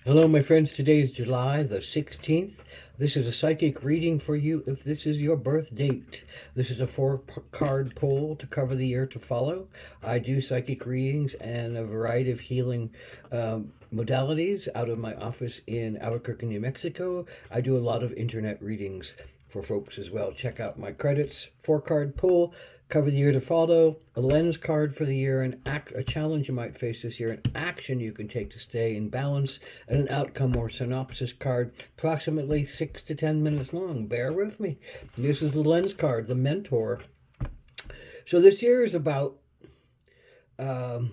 Hello, my friends. Today is July the 16th. This is a psychic reading for you if this is your birth date. This is a four-card pull to cover the year to follow. I do psychic readings and a variety of healing modalities out of my office in Albuquerque, New Mexico. I do a lot of internet readings for folks as well. Check out my credits. Four-card pull, cover the year to follow, a lens card for the year, a challenge you might face this year, an action you can take to stay in balance, and an outcome or synopsis card, approximately 6 to 10 minutes long. Bear with me. This is the lens card, the mentor. So this year is about either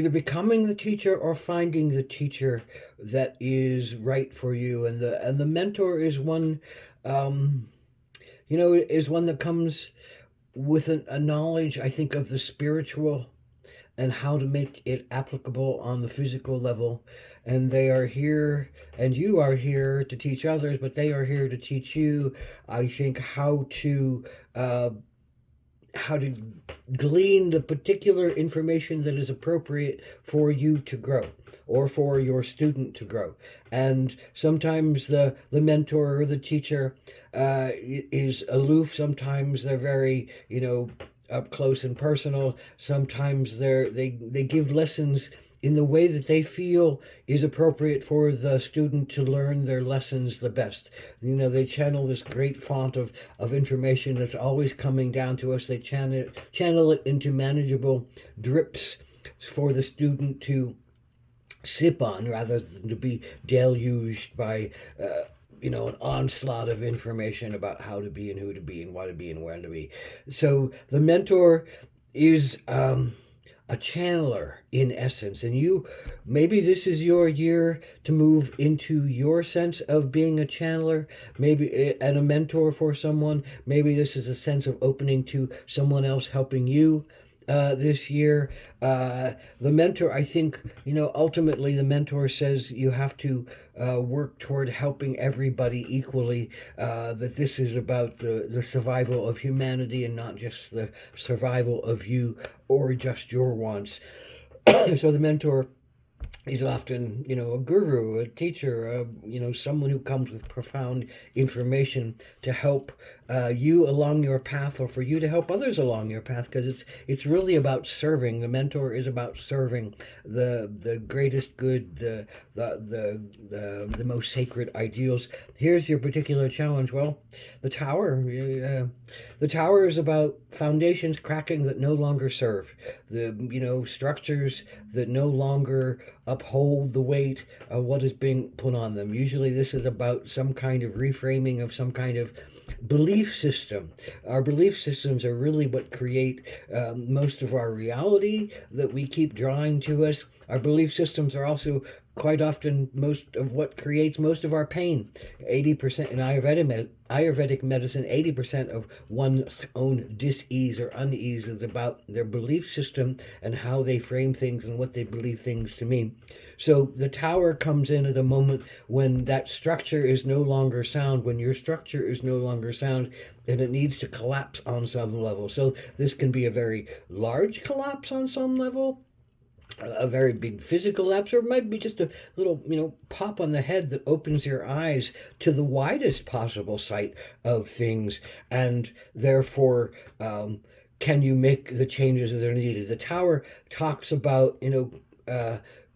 becoming the teacher or finding the teacher that is right for you, and the mentor is one, is one that comes with a knowledge, I think, of the spiritual and how to make it applicable on the physical level. And they are here, and you are here to teach others, but they are here to teach you, I think, how to glean the particular information that is appropriate for you to grow or for your student to grow. And sometimes the mentor or the teacher is aloof. Sometimes they're very, up close and personal. Sometimes they give lessons in the way that they feel is appropriate for the student to learn their lessons the best. They channel this great font of information that's always coming down to us. They channel it into manageable drips for the student to sip on rather than to be deluged by an onslaught of information about how to be and who to be and what to be and when to be. So the mentor is a channeler in essence, and maybe this is your year to move into your sense of being a channeler, maybe and a mentor for someone. Maybe this is a sense of opening to someone else helping you this year. The mentor, I think, ultimately the mentor says you have to work toward helping everybody equally, that this is about the survival of humanity and not just the survival of you or just your wants. So the mentor is often, a guru, a teacher, someone who comes with profound information to help you along your path, or for you to help others along your path, because it's really about serving. The mentor is about serving the greatest good, the most sacred ideals. Here's your particular challenge. Well, the tower. The tower is about foundations cracking that no longer serve. The structures that no longer uphold the weight of what is being put on them. Usually this is about some kind of reframing of some kind of belief system. Our belief systems are really what create most of our reality that we keep drawing to us. Our belief systems are also quite often most of what creates most of our pain. 80% in Ayurvedic medicine, 80% of one's own dis-ease or unease is about their belief system and how they frame things and what they believe things to mean. So the tower comes in at a moment when that structure is no longer sound, when your structure is no longer sound, and it needs to collapse on some level. So this can be a very large collapse on some level, a very big physical lapse, or it might be just a little, pop on the head that opens your eyes to the widest possible sight of things, and therefore can you make the changes that are needed. The tower talks about,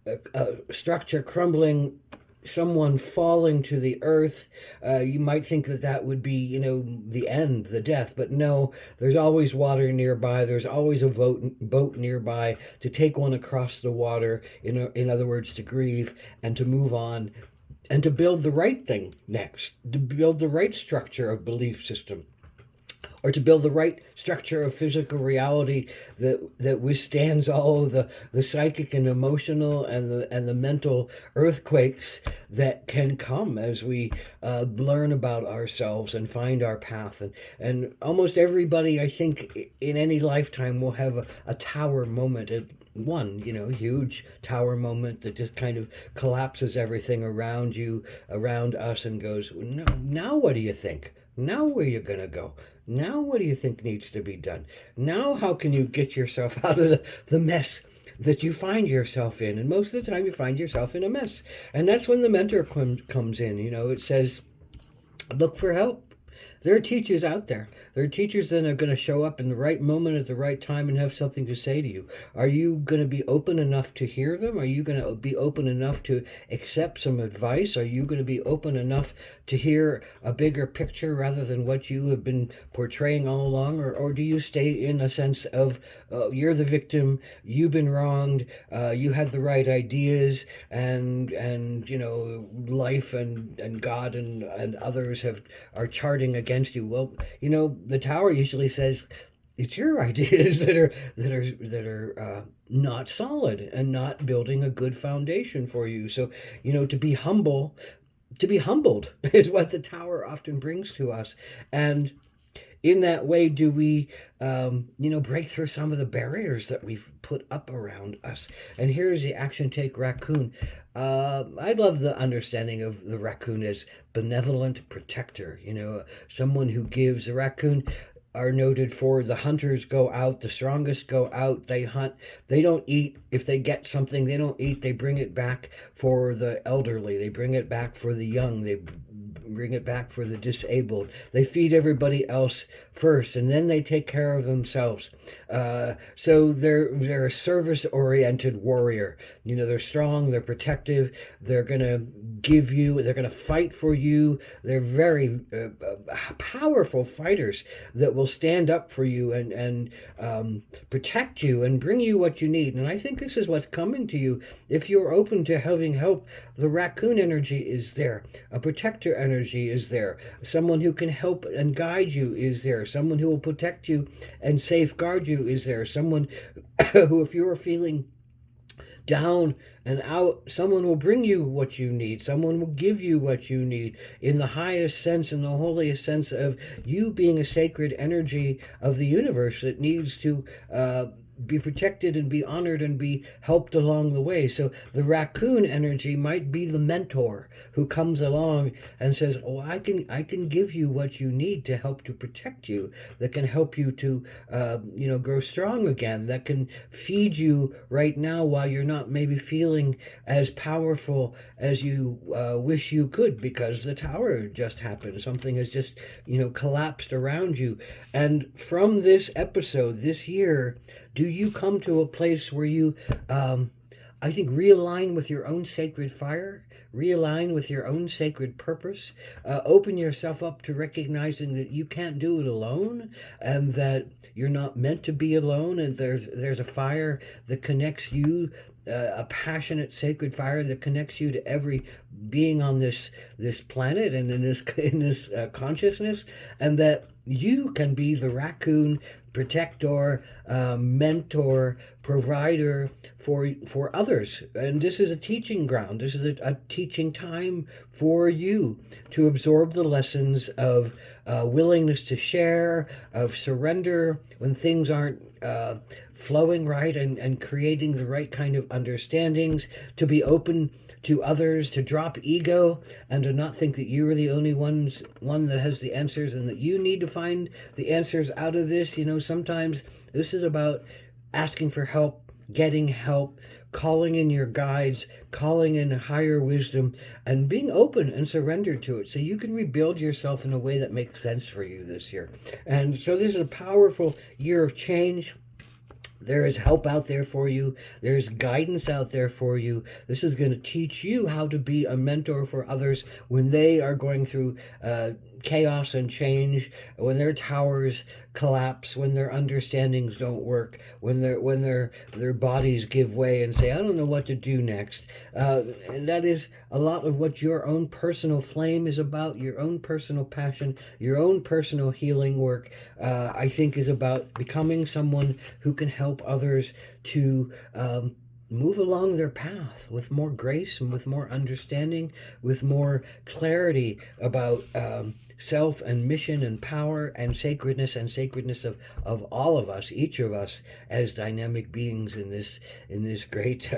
a structure crumbling, someone falling to the earth. You might think that would be, the end, the death, but no, there's always water nearby. There's always a boat nearby to take one across the water, in other words, to grieve and to move on and to build the right thing next, to build the right structure of belief system, or to build the right structure of physical reality that withstands all of the psychic and emotional and the mental earthquakes that can come as we learn about ourselves and find our path. And almost everybody, I think, in any lifetime will have a tower moment, one, huge tower moment that just kind of collapses everything around you, around us, and goes, no, now what do you think? Now where you going to go? Now what do you think needs to be done? Now how can you get yourself out of the mess that you find yourself in. And most of the time you find yourself in a mess. And that's when the mentor comes in. It says, look for help. There are teachers out there. There are teachers that are going to show up in the right moment at the right time and have something to say to you. Are you going to be open enough to hear them? Are you going to be open enough to accept some advice? Are you going to be open enough to hear a bigger picture rather than what you have been portraying all along? Or do you stay in a sense of you're the victim, you've been wronged, you had the right ideas, and life and God and others are charting against you? Well, the Tower usually says it's your ideas that are not solid and not building a good foundation for you. So to be humbled is what the Tower often brings to us. And in that way, do we, break through some of the barriers that we've put up around us. And here's the Action Take Raccoon. I love the understanding of the raccoon as benevolent protector, someone who gives. The raccoon are noted for the hunters go out, the strongest go out, they hunt. They don't eat. If they get something, they don't eat. They bring it back for the elderly. They bring it back for the young. They bring it back for the disabled. They feed everybody else first, and then they take care of themselves. So they're a service-oriented warrior. They're strong, they're protective, they're going to they're going to fight for you. They're very powerful fighters that will stand up for you and protect you and bring you what you need. And I think this is what's coming to you. If you're open to having help, the raccoon energy is there. A protector energy is there. Someone who can help and guide you is there. Someone who will protect you and safeguard you is there. Someone who, if you're feeling down and out, someone will bring you what you need. Someone will give you what you need in the highest sense, in the holiest sense of you being a sacred energy of the universe that needs to be protected and be honored and be helped along the way. So the raccoon energy might be the mentor who comes along and says, oh, I can give you what you need to help to protect you, that can help you to grow strong again, that can feed you right now while you're not maybe feeling as powerful as you wish you could, because the tower just happened. Something has just collapsed around you. And from this episode this year, do you come to a place where you, I think, realign with your own sacred fire, realign with your own sacred purpose, open yourself up to recognizing that you can't do it alone, and that you're not meant to be alone, and there's a fire that connects you, a passionate sacred fire that connects you to every being on this planet and in this consciousness, and that you can be the raccoon protector, mentor, provider for others. And this is a teaching ground. This is a teaching time for you to absorb the lessons of willingness to share, of surrender when things aren't flowing right, and creating the right kind of understandings, to be open to others, to drop ego, and to not think that you're the only one that has the answers and that you need to find the answers out of this. Sometimes this is about asking for help, getting help, calling in your guides, calling in higher wisdom, and being open and surrendered to it so you can rebuild yourself in a way that makes sense for you this year. And so this is a powerful year of change. There is help out there for you. There's guidance out there for you. This is going to teach you how to be a mentor for others when they are going through chaos and change, when their towers collapse, when their understandings don't work, when their bodies give way and say, I don't know what to do next. And that is a lot of what your own personal flame is about, your own personal passion, your own personal healing work, I think is about becoming someone who can help others to move along their path with more grace and with more understanding, with more clarity about self and mission and power and sacredness of all of us, each of us as dynamic beings in this great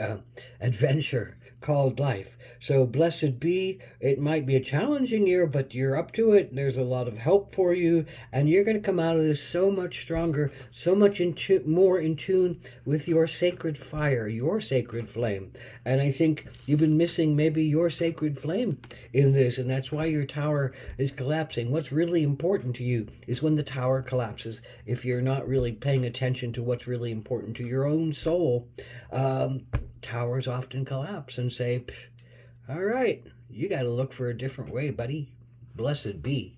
adventure called life. So blessed be. It might be a challenging year, but you're up to it. There's a lot of help for you, and you're going to come out of this so much stronger, so much more in tune with your sacred fire, your sacred flame. And I think you've been missing maybe your sacred flame in this, and that's why your tower is collapsing. What's really important to you is when the tower collapses. If you're not really paying attention to what's really important to your own soul, towers often collapse and say, all right, you got to look for a different way, buddy. Blessed be.